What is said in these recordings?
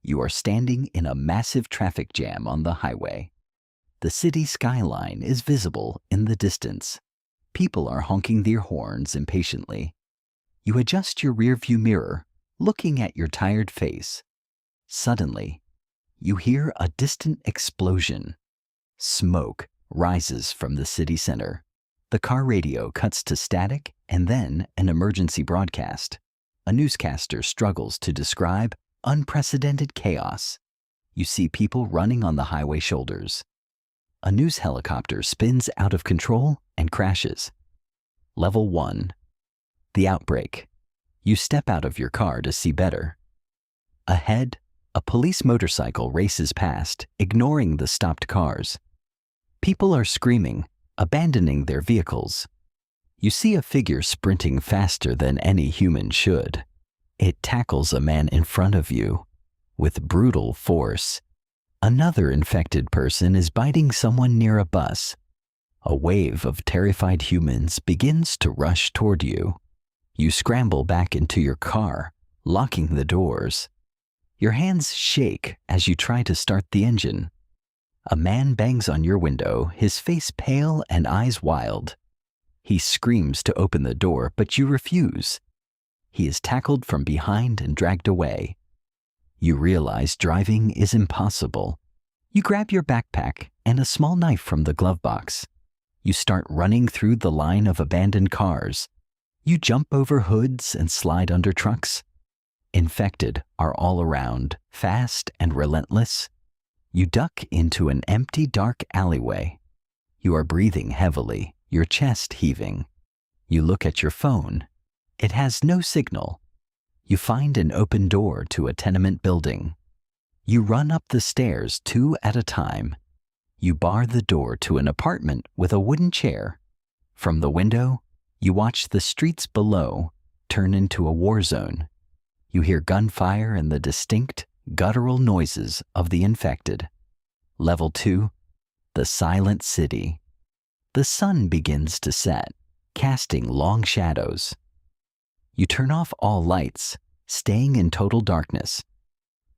You are standing in a massive traffic jam on the highway. The city skyline is visible in the distance. People are honking their horns impatiently. You adjust your rearview mirror, looking at your tired face. Suddenly, you hear a distant explosion. Smoke rises from the city center. The car radio cuts to static and then an emergency broadcast. A newscaster struggles to describe unprecedented chaos. You see people running on the highway shoulders. A news helicopter spins out of control and crashes. Level 1. The Outbreak. You step out of your car to see better. Ahead, a police motorcycle races past, ignoring the stopped cars. People are screaming, abandoning their vehicles. You see a figure sprinting faster than any human should. It tackles a man in front of you with brutal force. Another infected person is biting someone near a bus. A wave of terrified humans begins to rush toward you. You scramble back into your car, locking the doors. Your hands shake as you try to start the engine. A man bangs on your window, his face pale and eyes wild. He screams to open the door, but you refuse. He is tackled from behind and dragged away. You realize driving is impossible. You grab your backpack and a small knife from the glove box. You start running through the line of abandoned cars. You jump over hoods and slide under trucks. Infected are all around, fast and relentless. You duck into an empty, dark alleyway. You are breathing heavily, your chest heaving. You look at your phone. It has no signal. You find an open door to a tenement building. You run up the stairs 2 at a time. You bar the door to an apartment with a wooden chair. From the window, you watch the streets below turn into a war zone. You hear gunfire and the distinct, guttural noises of the infected. Level 2, the silent city. The sun begins to set, casting long shadows. You turn off all lights, staying in total darkness.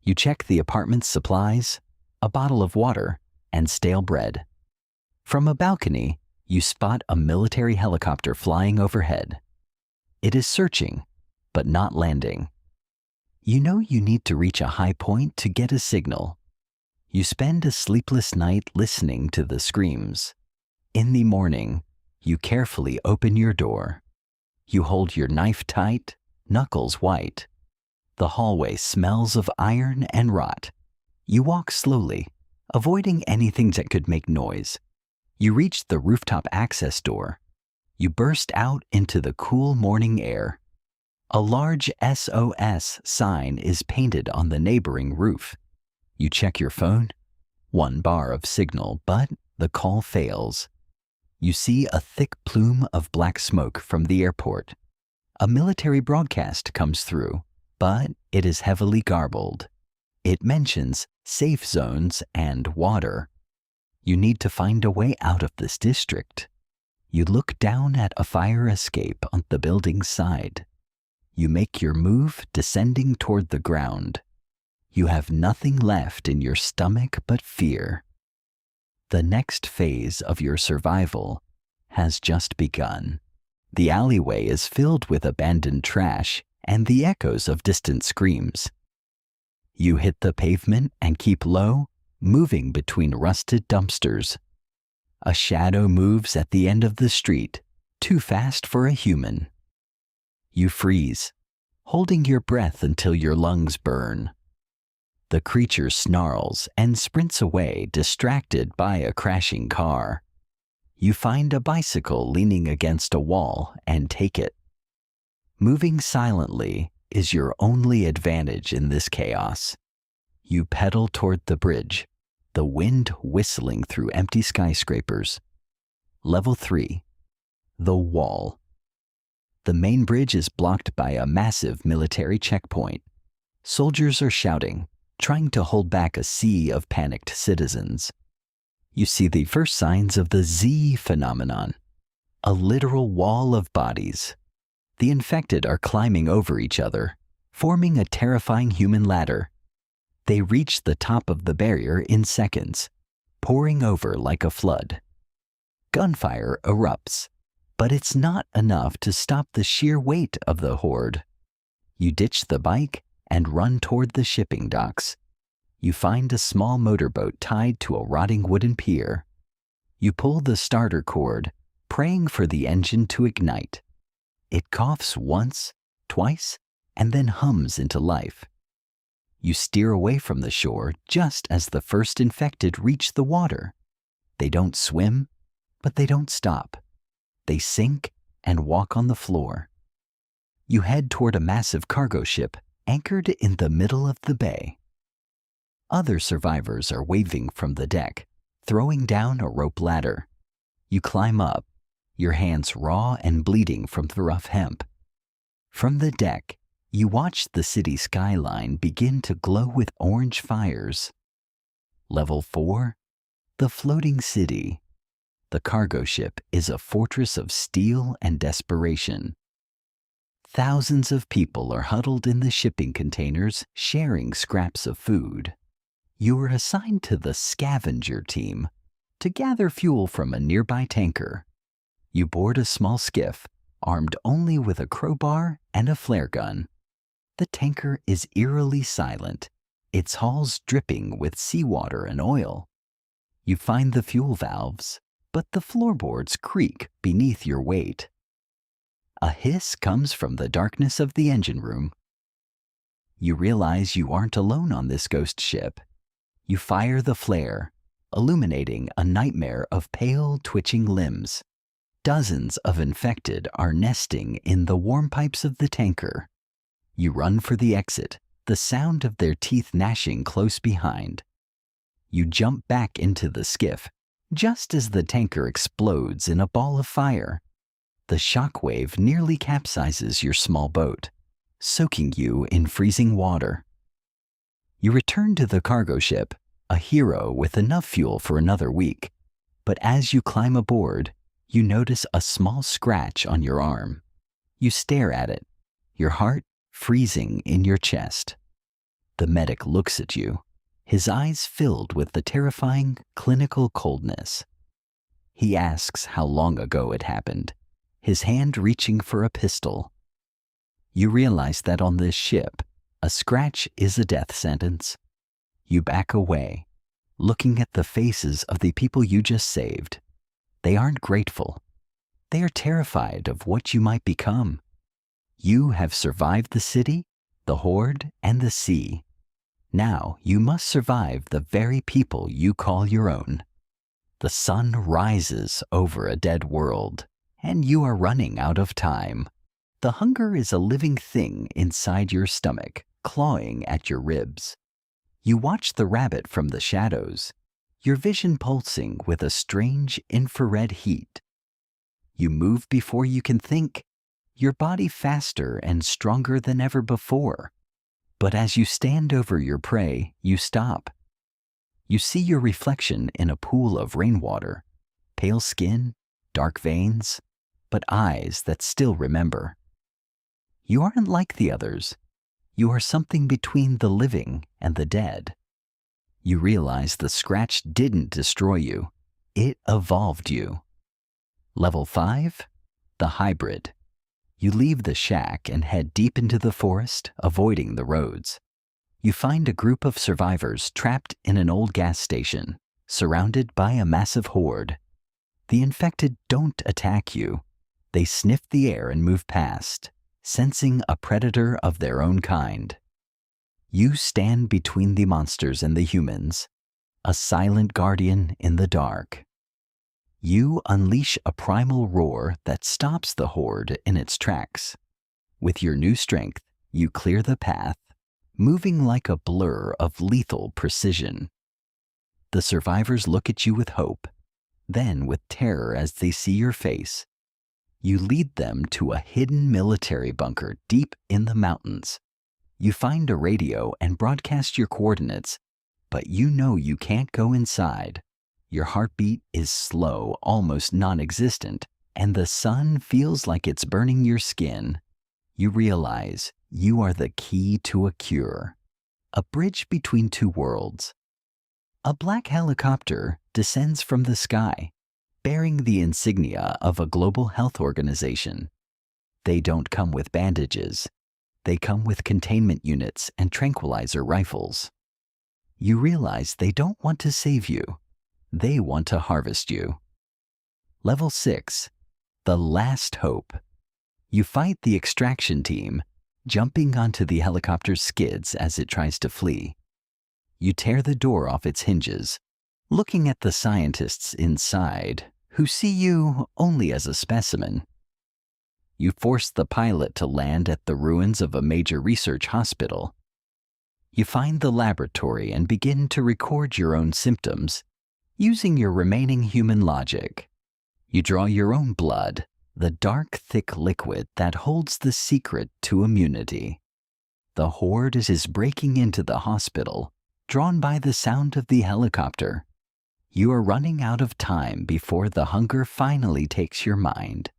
You check the apartment's supplies, a bottle of water, and stale bread. From a balcony, you spot a military helicopter flying overhead. It is searching, but not landing. You know you need to reach a high point to get a signal. You spend a sleepless night listening to the screams. In the morning, you carefully open your door. You hold your knife tight, knuckles white. The hallway smells of iron and rot. You walk slowly, avoiding anything that could make noise. You reach the rooftop access door. You burst out into the cool morning air. A large SOS sign is painted on the neighboring roof. You check your phone. 1 bar of signal, but the call fails. You see a thick plume of black smoke from the airport. A military broadcast comes through, but it is heavily garbled. It mentions safe zones and water. You need to find a way out of this district. You look down at a fire escape on the building's side. You make your move, descending toward the ground. You have nothing left in your stomach but fear. The next phase of your survival has just begun. The alleyway is filled with abandoned trash and the echoes of distant screams. You hit the pavement and keep low, moving between rusted dumpsters. A shadow moves at the end of the street, too fast for a human. You freeze, holding your breath until your lungs burn. The creature snarls and sprints away, distracted by a crashing car. You find a bicycle leaning against a wall and take it. Moving silently is your only advantage in this chaos. You pedal toward the bridge, the wind whistling through empty skyscrapers. Level 3, the wall. The main bridge is blocked by a massive military checkpoint. Soldiers are shouting, trying to hold back a sea of panicked citizens. You see the first signs of the Z phenomenon, a literal wall of bodies. The infected are climbing over each other, forming a terrifying human ladder. They reach the top of the barrier in seconds, pouring over like a flood. Gunfire erupts, but it's not enough to stop the sheer weight of the horde. You ditch the bike and run toward the shipping docks. You find a small motorboat tied to a rotting wooden pier. You pull the starter cord, praying for the engine to ignite. It coughs once, twice, and then hums into life. You steer away from the shore just as the first infected reach the water. They don't swim, but they don't stop. They sink and walk on the floor. You head toward a massive cargo ship anchored in the middle of the bay. Other survivors are waving from the deck, throwing down a rope ladder. You climb up, your hands raw and bleeding from the rough hemp. From the deck, you watch the city skyline begin to glow with orange fires. Level 4, the floating city. The cargo ship is a fortress of steel and desperation. Thousands of people are huddled in the shipping containers, sharing scraps of food. You were assigned to the scavenger team to gather fuel from a nearby tanker. You board a small skiff, armed only with a crowbar and a flare gun. The tanker is eerily silent, its hulls dripping with seawater and oil. You find the fuel valves, but the floorboards creak beneath your weight. A hiss comes from the darkness of the engine room. You realize you aren't alone on this ghost ship. You fire the flare, illuminating a nightmare of pale, twitching limbs. Dozens of infected are nesting in the warm pipes of the tanker. You run for the exit, the sound of their teeth gnashing close behind. You jump back into the skiff, just as the tanker explodes in a ball of fire. The shockwave nearly capsizes your small boat, soaking you in freezing water. You return to the cargo ship, a hero with enough fuel for another week. But as you climb aboard, you notice a small scratch on your arm. You stare at it, your heart freezing in your chest. The medic looks at you, his eyes filled with the terrifying clinical coldness. He asks how long ago it happened, his hand reaching for a pistol. You realize that on this ship, a scratch is a death sentence. You back away, looking at the faces of the people you just saved. They aren't grateful. They are terrified of what you might become. You have survived the city, the horde, and the sea. Now you must survive the very people you call your own. The sun rises over a dead world, and you are running out of time. The hunger is a living thing inside your stomach, clawing at your ribs. You watch the rabbit from the shadows, your vision pulsing with a strange infrared heat. You move before you can think, your body faster and stronger than ever before. But as you stand over your prey, you stop. You see your reflection in a pool of rainwater, pale skin, dark veins, but eyes that still remember. You aren't like the others. You are something between the living and the dead. You realize the scratch didn't destroy you. It evolved you. Level 5, the hybrid. You leave the shack and head deep into the forest, avoiding the roads. You find a group of survivors trapped in an old gas station, surrounded by a massive horde. The infected don't attack you. They sniff the air and move past, sensing a predator of their own kind. You stand between the monsters and the humans, a silent guardian in the dark. You unleash a primal roar that stops the horde in its tracks. With your new strength, you clear the path, moving like a blur of lethal precision. The survivors look at you with hope, then with terror as they see your face. You lead them to a hidden military bunker deep in the mountains. You find a radio and broadcast your coordinates, but you know you can't go inside. Your heartbeat is slow, almost non-existent, and the sun feels like it's burning your skin. You realize you are the key to a cure a bridge between two worlds. A black helicopter descends from the sky, bearing the insignia of a global health organization. They don't come with bandages. They come with containment units and tranquilizer rifles. You realize they don't want to save you. They want to harvest you. Level 6. The Last Hope. You fight the extraction team, jumping onto the helicopter's skids as it tries to flee. You tear the door off its hinges, looking at the scientists inside, who see you only as a specimen. You force the pilot to land at the ruins of a major research hospital. You find the laboratory and begin to record your own symptoms, using your remaining human logic. You draw your own blood, the dark, thick liquid that holds the secret to immunity. The horde is breaking into the hospital, drawn by the sound of the helicopter. You are running out of time before the hunger finally takes your mind.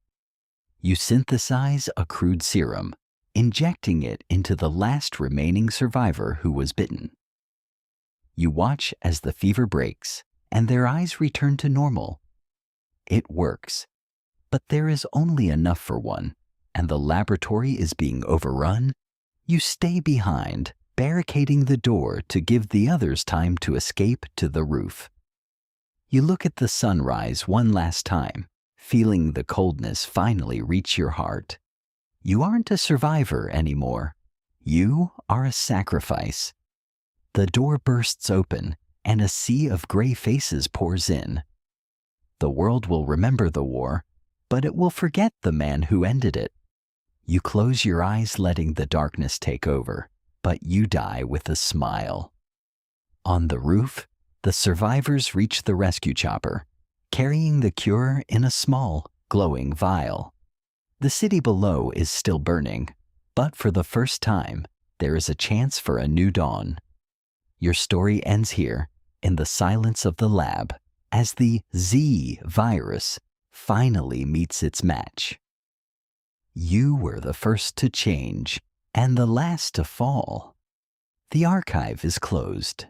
You synthesize a crude serum, injecting it into the last remaining survivor who was bitten. You watch as the fever breaks and their eyes return to normal. It works, but there is only enough for one, and the laboratory is being overrun. You stay behind, barricading the door to give the others time to escape to the roof. You look at the sunrise one last time, feeling the coldness finally reach your heart. You aren't a survivor anymore. You are a sacrifice. The door bursts open, and a sea of gray faces pours in. The world will remember the war, but it will forget the man who ended it. You close your eyes, letting the darkness take over, but you die with a smile. On the roof, the survivors reach the rescue chopper, carrying the cure in a small, glowing vial. The city below is still burning, but for the first time, there is a chance for a new dawn. Your story ends here, in the silence of the lab, as the Z virus finally meets its match. You were the first to change, and the last to fall. The archive is closed.